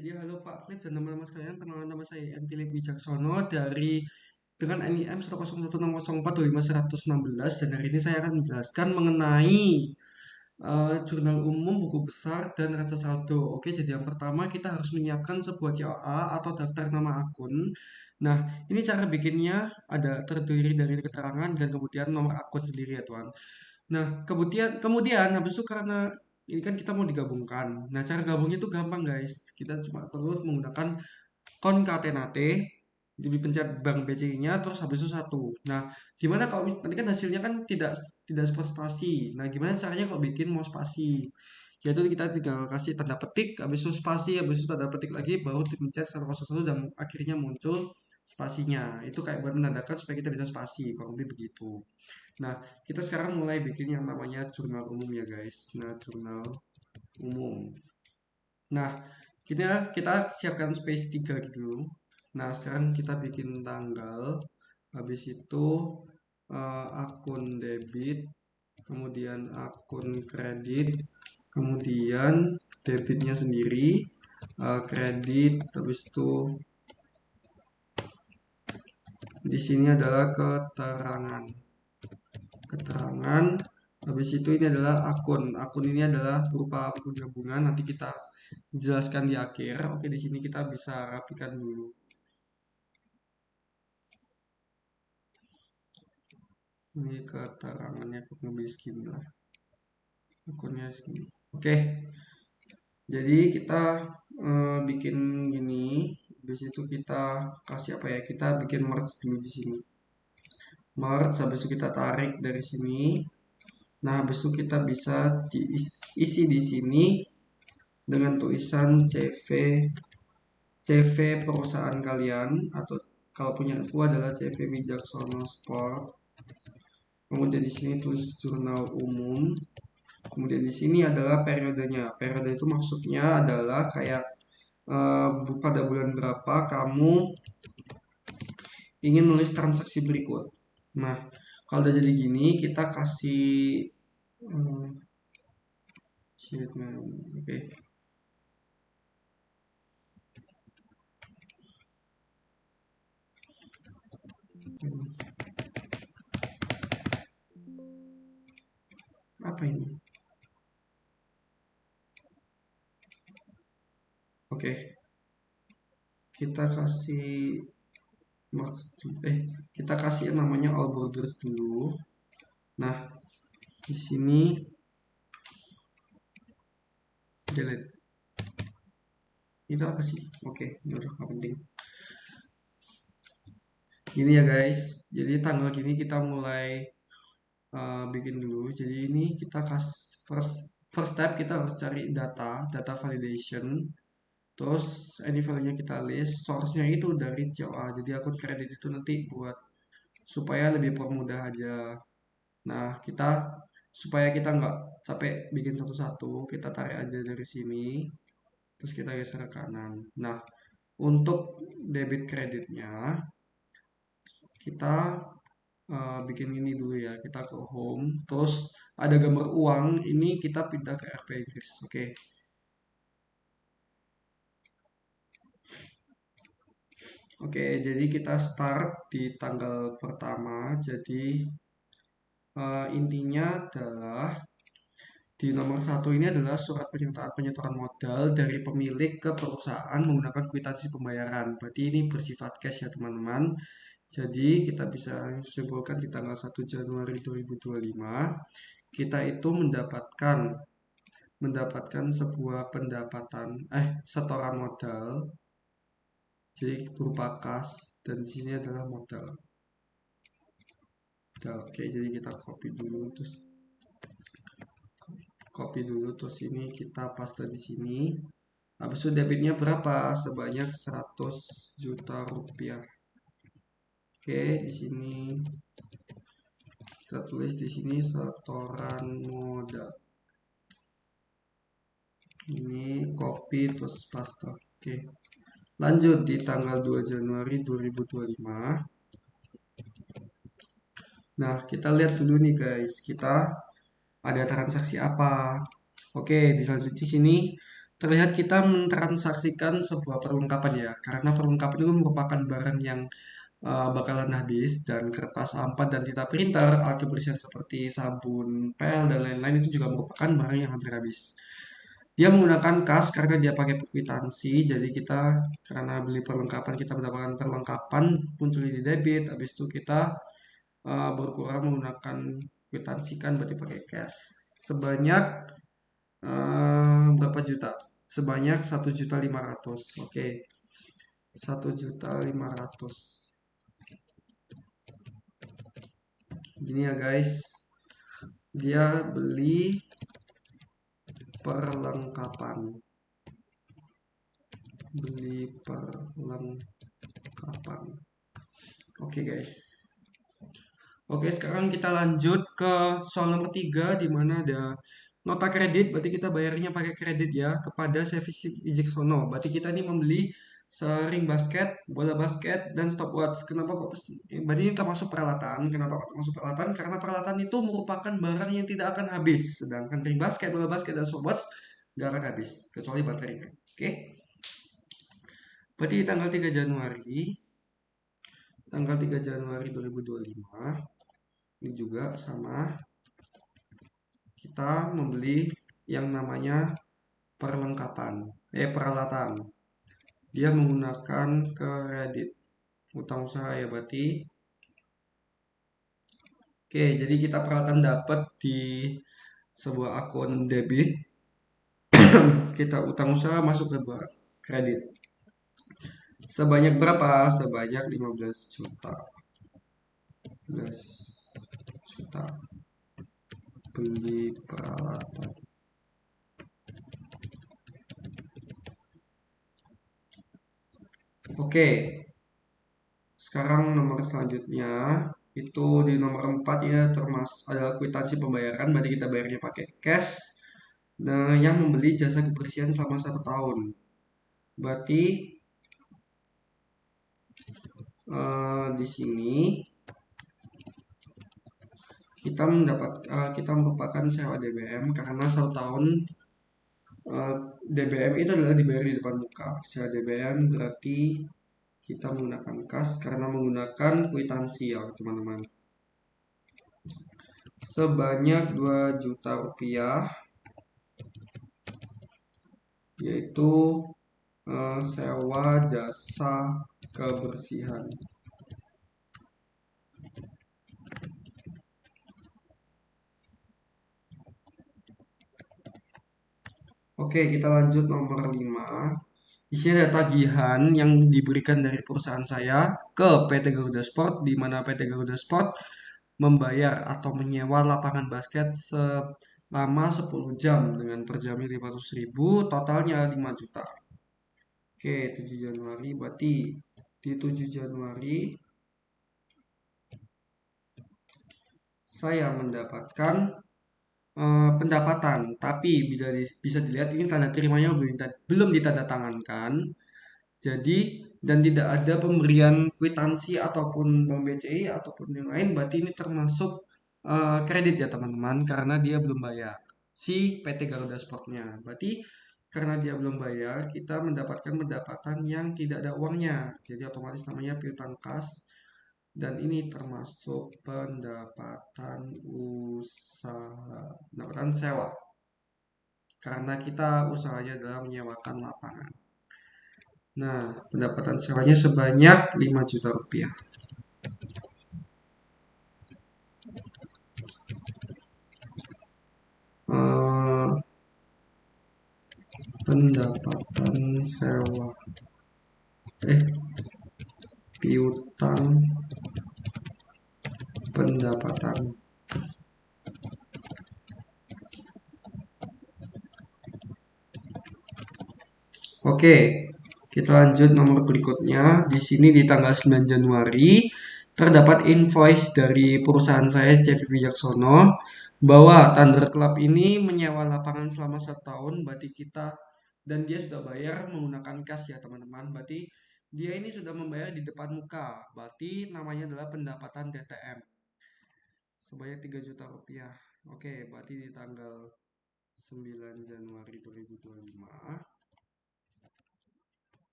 jadi halo Pak Cliff dan teman-teman sekalian, kenalkan nama saya Antilip Wijaksono dari dengan NIM 10160425116 dan hari ini saya akan menjelaskan mengenai jurnal umum, buku besar, dan raca saldo. Oke, jadi yang pertama kita harus menyiapkan sebuah COA atau daftar nama akun. Nah, ini cara bikinnya ada terdiri dari keterangan dan kemudian nomor akun sendiri ya Tuan. Nah, kemudian habis itu karena ini kan kita mau digabungkan. Nah, cara gabungnya itu gampang, guys. Kita cuma perlu menggunakan concatenate, jadi pencet bank BCI-nya terus habis itu satu. Nah, gimana kalau nanti kan hasilnya kan tidak spasi. Nah, gimana caranya kalau bikin mau spasi? Yaitu kita tinggal kasih tanda petik, habis itu spasi, habis itu tanda petik lagi, baru dipencet 101 dan akhirnya muncul spasinya. Itu kayak buat menandakan supaya kita bisa spasi, kurang lebih begitu. Nah, kita sekarang mulai bikin yang namanya jurnal umum ya guys. Nah, jurnal umum. Nah, kita siapkan space 3 gitu. Nah, sekarang kita bikin tanggal. Habis itu akun debit, kemudian akun kredit, kemudian debitnya sendiri, kredit, habis itu di sini adalah keterangan. Habis itu ini adalah akun ini adalah berupa gabungan, nanti kita jelaskan di akhir. Oke, di sini kita bisa rapikan dulu. Ini keterangannya kurang lebih segini lah, akunnya segini. Oke, jadi kita bikin gini. Habis itu kita kasih apa ya, kita bikin merge dulu di sini, merge. Habis itu kita tarik dari sini. Nah, habis itu kita bisa diisi di sini dengan tulisan CV perusahaan kalian, atau kalau punya aku adalah CV Wijaksono Sport. Kemudian di sini tulis jurnal umum. Kemudian di sini adalah periodenya. Periode itu maksudnya adalah kayak pada bulan berapa kamu ingin menulis transaksi berikut. Nah, kalau udah jadi gini, kita kasih oke. Apa ini? Oke. Kita kasih kita kasih namanya all borders dulu. Nah, di sini delete. Itu apa sih? Oke, udah nggak penting. Gini ya guys, jadi tanggal gini kita mulai bikin dulu. Jadi ini kita first step kita harus cari data validation. Terus any value-nya kita list, source-nya itu dari COA. Jadi akun kredit itu nanti buat supaya lebih permudah aja. Nah, supaya kita nggak capek bikin satu-satu, kita tarik aja dari sini, terus kita geser ke kanan. Nah, untuk debit kreditnya, kita bikin ini dulu ya. Kita ke home, terus ada gambar uang, ini kita pindah ke RP Inggris. Oke. Oke, jadi kita start di tanggal pertama. Jadi intinya adalah di nomor satu ini adalah surat pernyataan penyetoran modal dari pemilik ke perusahaan menggunakan kwitansi pembayaran. Berarti ini bersifat cash ya teman-teman. Jadi kita bisa simpulkan di tanggal 1 Januari 2025 kita itu mendapatkan sebuah setoran modal. Jadi berupa kas dan di sini adalah modal. Oke, jadi kita copy dulu terus ini kita paste di sini. Habis itu debitnya berapa? Sebanyak 100 juta rupiah. Oke, di sini kita tulis di sini setoran modal. Ini copy terus paste. Oke. Lanjut di tanggal 2 Januari 2025. Nah, kita lihat dulu nih guys, kita ada transaksi apa. Oke, di selanjutnya sini terlihat kita mentransaksikan sebuah perlengkapan ya, karena perlengkapan itu merupakan barang yang bakalan habis dan kertas A4 dan tinta printer, alat kebersihan seperti sabun, pel, dan lain-lain itu juga merupakan barang yang hampir habis. Dia menggunakan kas karena dia pakai kwitansi, jadi kita karena beli perlengkapan kita mendapatkan perlengkapan muncul di debit, habis itu kita berkurang menggunakan kwitansi kan berarti pakai cash sebanyak berapa juta? Sebanyak 1.500.000. Oke, 1.500.000. Gini ya guys, dia beli perlengkapan, beli perlengkapan. Oke guys. Oke, sekarang kita lanjut ke soal nomor 3 di mana ada nota kredit, berarti kita bayarnya pakai kredit ya kepada Service Wijeksono. Berarti kita ini membeli sering basket, bola basket, dan stopwatch. Kenapa kok? Berarti ini termasuk peralatan. Kenapa kok termasuk peralatan? Karena peralatan itu merupakan barang yang tidak akan habis. Sedangkan ring basket, bola basket, dan stopwatch nggak akan habis, kecuali baterainya. Oke? Berarti tanggal 3 Januari, tanggal 3 Januari 2025, ini juga sama, kita membeli yang namanya peralatan. Dia menggunakan kredit utang usaha ya berarti. Oke, jadi kita peralatan dapat di sebuah akun debit, kita utang usaha masuk ke kredit. Sebanyak berapa? Sebanyak 15 juta. 15 juta beli peralatan. Oke, sekarang nomor selanjutnya itu di nomor 4 ini termasuk adalah kwitansi pembayaran, berarti kita bayarnya pakai cash. Nah, yang membeli jasa kebersihan selama 1 tahun. Berarti di sini kita merupakan sewa DBM karena 1 tahun DBM itu adalah dibayar di depan muka. Sewa DBM berarti kita menggunakan kas karena menggunakan kwitansi ya teman-teman. Sebanyak 2 juta rupiah, yaitu sewa jasa kebersihan. Oke, kita lanjut nomor 5. Di sini ada tagihan yang diberikan dari perusahaan saya ke PT Garuda Sport, di mana PT Garuda Sport membayar atau menyewa lapangan basket selama 10 jam dengan per jamnya 500.000, totalnya 5 juta. Oke, 7 Januari berarti di 7 Januari saya mendapatkan pendapatan, tapi bisa dilihat ini tanda terimanya belum ditandatangankan. Jadi dan tidak ada pemberian kwitansi ataupun bank BCI ataupun yang lain, berarti ini termasuk kredit ya teman-teman, karena dia belum bayar si PT Garuda Sportnya. Berarti karena dia belum bayar, kita mendapatkan pendapatan yang tidak ada uangnya. Jadi otomatis namanya piutang kas dan ini termasuk pendapatan usaha, pendapatan sewa. Karena kita usahanya adalah menyewakan lapangan. Nah, pendapatan sewanya sebanyak 5 juta rupiah. Eh, pendapatan sewa. Piutang pendapatan. Oke, kita lanjut nomor berikutnya. Di sini di tanggal 9 Januari terdapat invoice dari perusahaan saya CV Wijaksono bahwa Thunder Club ini menyewa lapangan selama 1 tahun, berarti kita dan dia sudah bayar menggunakan kas ya teman-teman. Berarti dia ini sudah membayar di depan muka. Berarti namanya adalah pendapatan DTM sebanyak 3 juta rupiah. Oke, berarti di tanggal 9 Januari 2025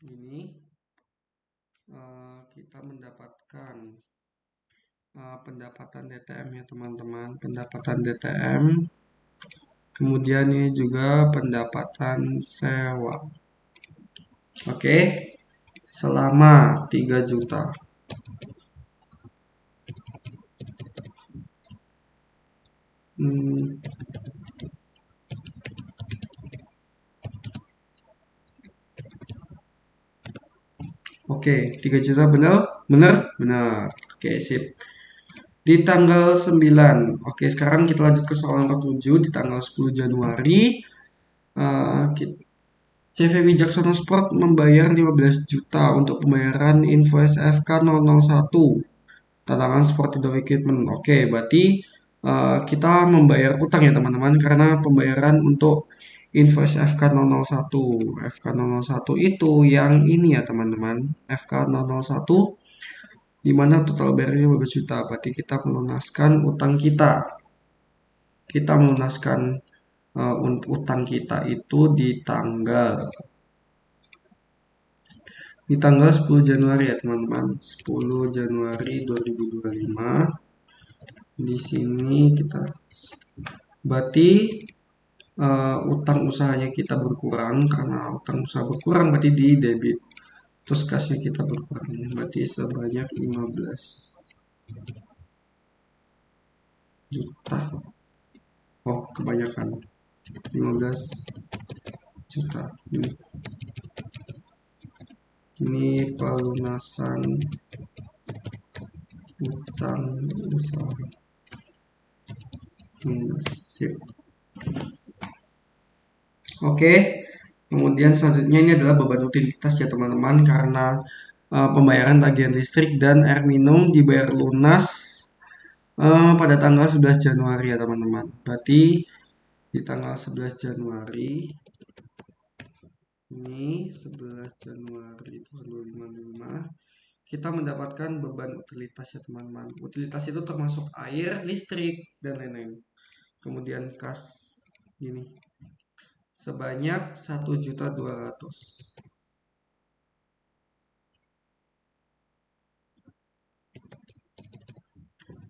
ini kita mendapatkan pendapatan DTM ya teman-teman, pendapatan DTM. Kemudian ini juga pendapatan sewa. Oke, selama 3 juta. Hmm, Oke, 3 juta benar? Benar? Benar. Oke, sip. Di tanggal 9. Oke, sekarang kita lanjut ke soal nomor 7 di tanggal 10 Januari. CV Wijaksono Sport membayar 15 juta untuk pembayaran invoice FK001 tantangan Sport Indoor Equipment. Oke, berarti kita membayar utang ya teman-teman karena pembayaran untuk invoice FK001. FK001 itu yang ini ya teman-teman. FK001 di mana total bayarnya 15 juta. Berarti kita melunaskan utang kita. Kita melunaskan utang kita itu di tanggal 10 Januari ya teman-teman. 10 Januari 2025. Di sini kita berarti utang usahanya kita berkurang karena utang usaha berkurang berarti di debit. Terus kasnya kita berkurang berarti sebanyak 15 juta. Oh, kebanyakan. 15 juta. Ini pelunasan utang usaha. Sip. Oke, kemudian selanjutnya ini adalah beban utilitas ya teman-teman karena pembayaran tagihan listrik dan air minum dibayar lunas pada tanggal 11 Januari ya teman-teman. Berarti di tanggal 11 Januari ini 11 Januari 2025 kita mendapatkan beban utilitas ya teman-teman. Utilitas itu termasuk air, listrik dan lain-lain. Kemudian kas ini sebanyak 1.200.000.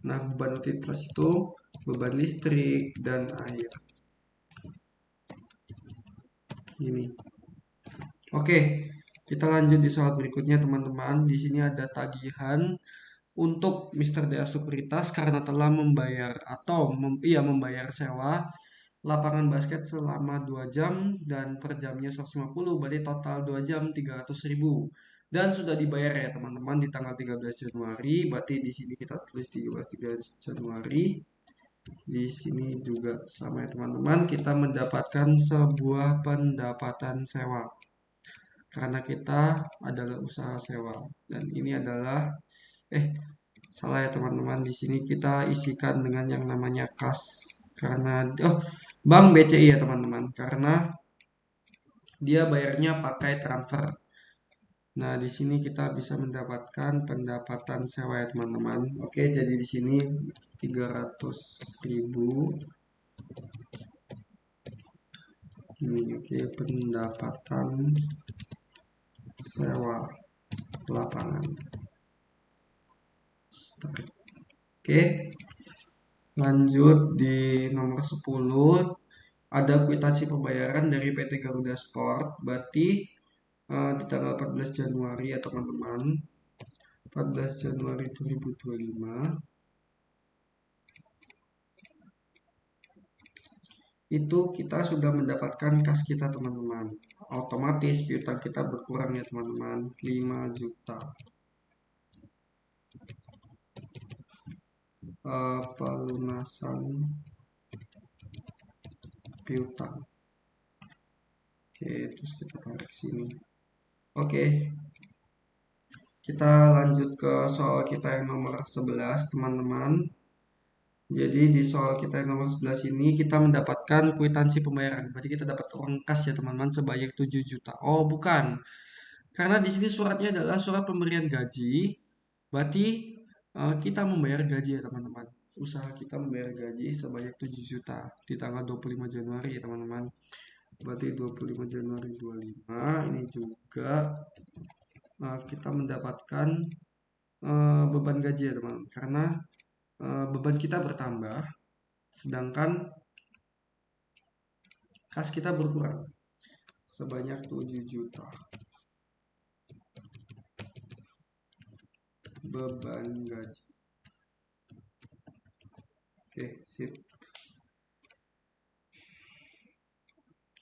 Nah, beban utilitas itu beban listrik dan air. Ini. Oke, kita lanjut di soal berikutnya teman-teman. Di sini ada tagihan untuk Mr. Dea Sekuritas karena telah membayar atau membayar sewa lapangan basket selama 2 jam dan per jamnya 150, berarti total 2 jam 300.000 dan sudah dibayar ya teman-teman di tanggal 13 Januari. Berarti di sini kita tulis 13 Januari. Di sini juga sama ya teman-teman, kita mendapatkan sebuah pendapatan sewa karena kita adalah usaha sewa dan ini adalah salah ya teman-teman, di sini kita isikan dengan yang namanya kas karena Bank BCI ya teman-teman karena dia bayarnya pakai transfer. Nah, di sini kita bisa mendapatkan pendapatan sewa ya teman-teman. Oke, jadi di sini 300.000 ini. Oke, pendapatan sewa lapangan. Oke, lanjut di nomor 10 ada kwitansi pembayaran dari PT Garuda Sport. Berarti di tanggal 14 Januari ya teman-teman. 14 Januari 2025 itu kita sudah mendapatkan kas kita teman-teman. Otomatis piutang kita berkurang ya teman-teman, 5 juta. Pelunasan piutang. Oke, terus kita tarik sini. Oke, kita lanjut ke soal kita yang nomor 11 teman-teman. Jadi di soal kita yang nomor 11 ini kita mendapatkan kwitansi pembayaran. Berarti kita dapat uang kas ya teman-teman sebanyak 7 juta. Oh, bukan. Karena di sini suratnya adalah surat pemberian gaji. Berarti kita membayar gaji ya teman-teman. Usaha kita membayar gaji sebanyak 7 juta di tanggal 25 Januari ya teman-teman. berarti 25 Januari 25. Ini juga kita mendapatkan beban gaji ya teman, karena beban kita bertambah sedangkan kas kita berkurang sebanyak 7 juta beban gaji. Oke, sip.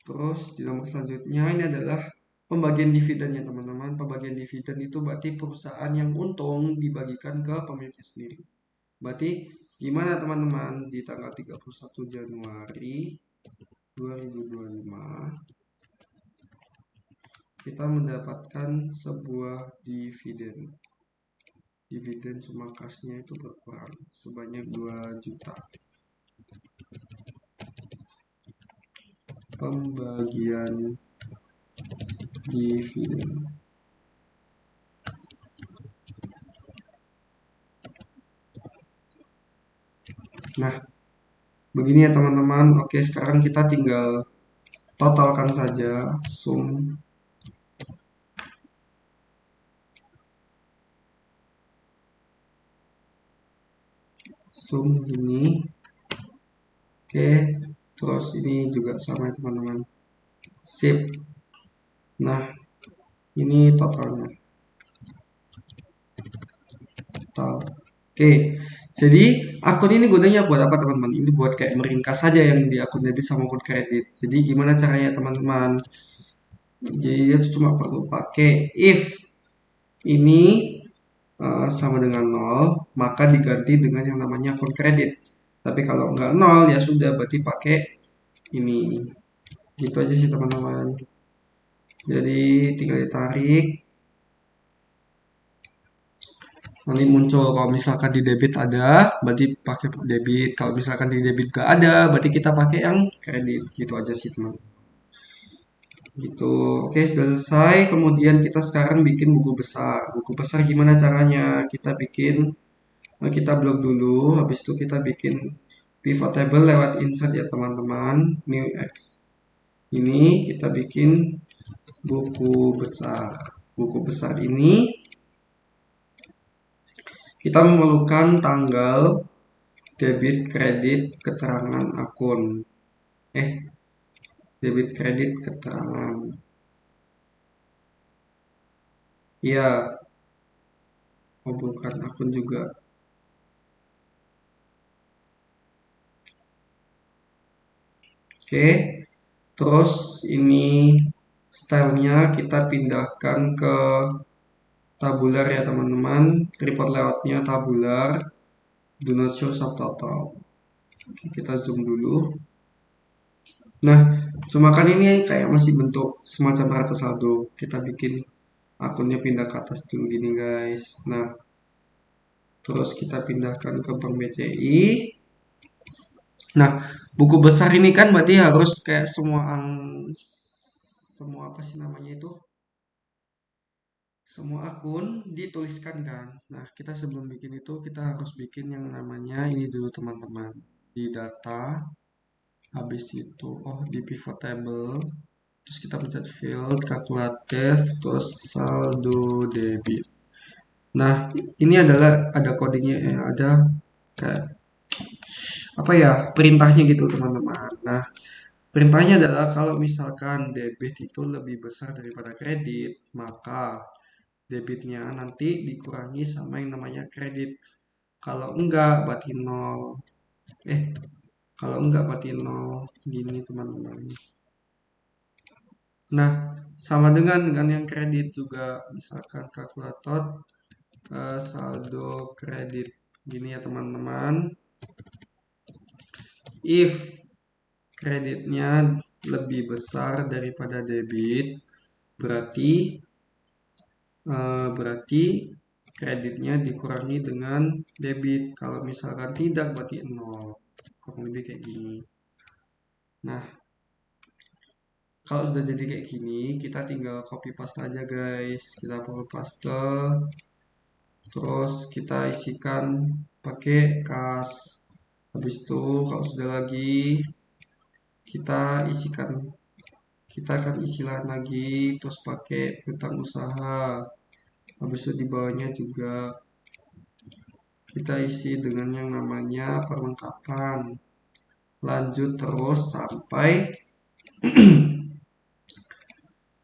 Terus di nomor selanjutnya ini adalah pembagian dividen ya teman-teman. Pembagian dividen itu berarti perusahaan yang untung dibagikan ke pemiliknya sendiri. Berarti gimana teman-teman, di tanggal 31 Januari 2025 kita mendapatkan sebuah dividen. Dividen cuma kasnya itu berkurang sebanyak 2 juta. Pembagian dividen. Nah, begini ya teman-teman. Oke, sekarang kita tinggal totalkan saja sum gini. Oke, terus ini juga sama ya teman-teman. Sip. Nah, ini totalnya. Total. Oke, jadi akun ini gunanya buat apa teman-teman? Ini buat kayak meringkas saja yang di akun debit sama akun kredit. Jadi gimana caranya teman-teman? Jadi dia cuma perlu pakai if ini sama dengan 0, maka diganti dengan yang namanya akun kredit. Tapi kalau nggak 0 ya sudah, berarti pakai ini. Gitu aja sih teman-teman. Jadi tinggal ditarik. Nanti muncul kalau misalkan di debit ada, berarti pakai debit. Kalau misalkan di debit gak ada, berarti kita pakai yang kredit. Gitu aja sih teman. Gitu. Oke, sudah selesai. Kemudian kita sekarang bikin buku besar. Buku besar gimana caranya? Kita blok dulu. Habis itu kita bikin pivot table lewat insert ya teman-teman. New X. Ini kita bikin buku besar. Buku besar ini kita memerlukan tanggal debit kredit keterangan akun. Debit kredit keterangan. Iya, oh bukan akun juga. Oke, terus ini stylenya kita pindahkan ke tabular ya teman-teman. Report layoutnya tabular. Do not show subtotal. Oke, kita zoom dulu. Nah, cuma kan ini kayak masih bentuk semacam raca saldo. Kita bikin akunnya pindah ke atas dulu gini guys. Nah, terus kita pindahkan ke bank BCI. Nah, buku besar ini kan berarti harus kayak semua apa sih namanya itu? Semua akun dituliskan kan. Nah, kita sebelum bikin itu kita harus bikin yang namanya ini dulu teman-teman. Di data, habis itu di pivot table, terus kita pencet field, kalkulatif, terus saldo debit. Nah, ini adalah ada codingnya ya, ada kayak apa ya, perintahnya gitu teman-teman. Nah, perintahnya adalah kalau misalkan debit itu lebih besar daripada kredit, maka debitnya nanti dikurangi sama yang namanya kredit. Kalau enggak berarti nol. Kalau enggak berarti nol. Gini teman-teman. Nah, sama dengan yang kredit juga. Misalkan kalkulator saldo kredit. Gini ya teman-teman. If kreditnya lebih besar daripada debit, berarti kreditnya dikurangi dengan debit. Kalau misalkan tidak berarti nol. Kurang lebih kayak gini. Nah, kalau sudah jadi kayak gini, kita tinggal copy paste aja guys. Kita copy paste, terus kita isikan pakai kas. Habis itu kalau sudah lagi kita isikan kita akan isi lain lagi, terus pakai utang usaha. Habis itu di bawahnya juga kita isi dengan yang namanya perlengkapan. Lanjut terus sampai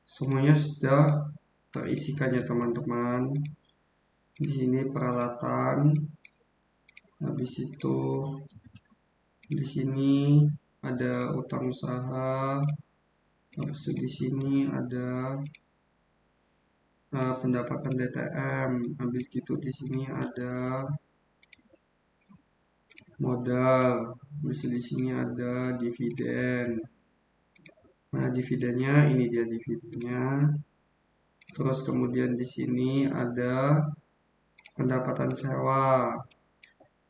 semuanya sudah terisikan ya teman-teman. Di sini peralatan. Habis itu di sini ada utang usaha. Habis itu di sini ada pendapatan DTM. Habis gitu di sini ada modal. Habis itu di sini ada dividen. Nah, dividennya ini dia dividennya. Terus kemudian di sini ada pendapatan sewa.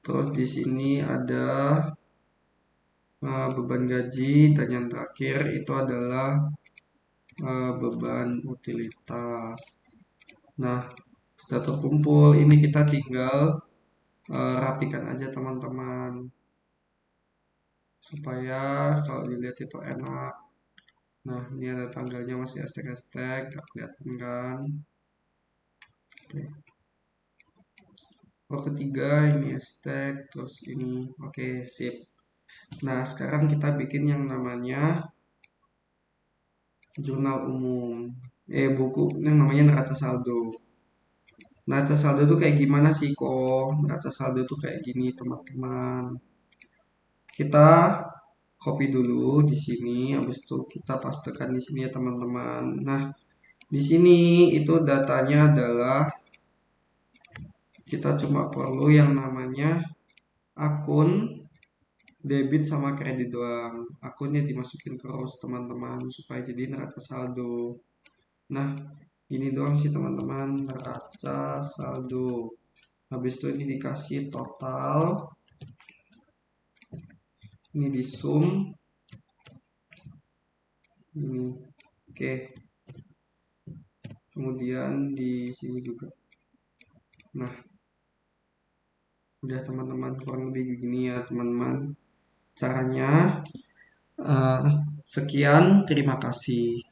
Terus di sini ada beban gaji dan yang terakhir itu adalah beban utilitas. Nah, sudah terkumpul. Ini kita tinggal rapikan aja teman-teman supaya kalau dilihat itu enak. Nah, ini ada tanggalnya masih estek-estek, gak kelihatan kan? Oke. Oh, ketiga ini estek, terus ini. Oke, sip. Nah, sekarang kita bikin yang namanya jurnal umum. Buku yang namanya neraca saldo. Neraca saldo itu kayak gimana sih kok? Neraca saldo itu kayak gini, teman-teman. Kita copy dulu di sini, habis itu kita pastekan di sini ya, teman-teman. Nah, di sini itu datanya adalah kita cuma perlu yang namanya akun debit sama kredit doang. Akunnya dimasukin terus teman-teman supaya jadi neraca saldo. Nah, ini doang sih teman-teman, neraca saldo. Habis itu ini dikasih total, ini di sum, ini, oke. Kemudian di sini juga. Nah, udah teman-teman, kurang lebih begini ya teman-teman. Caranya sekian, terima kasih.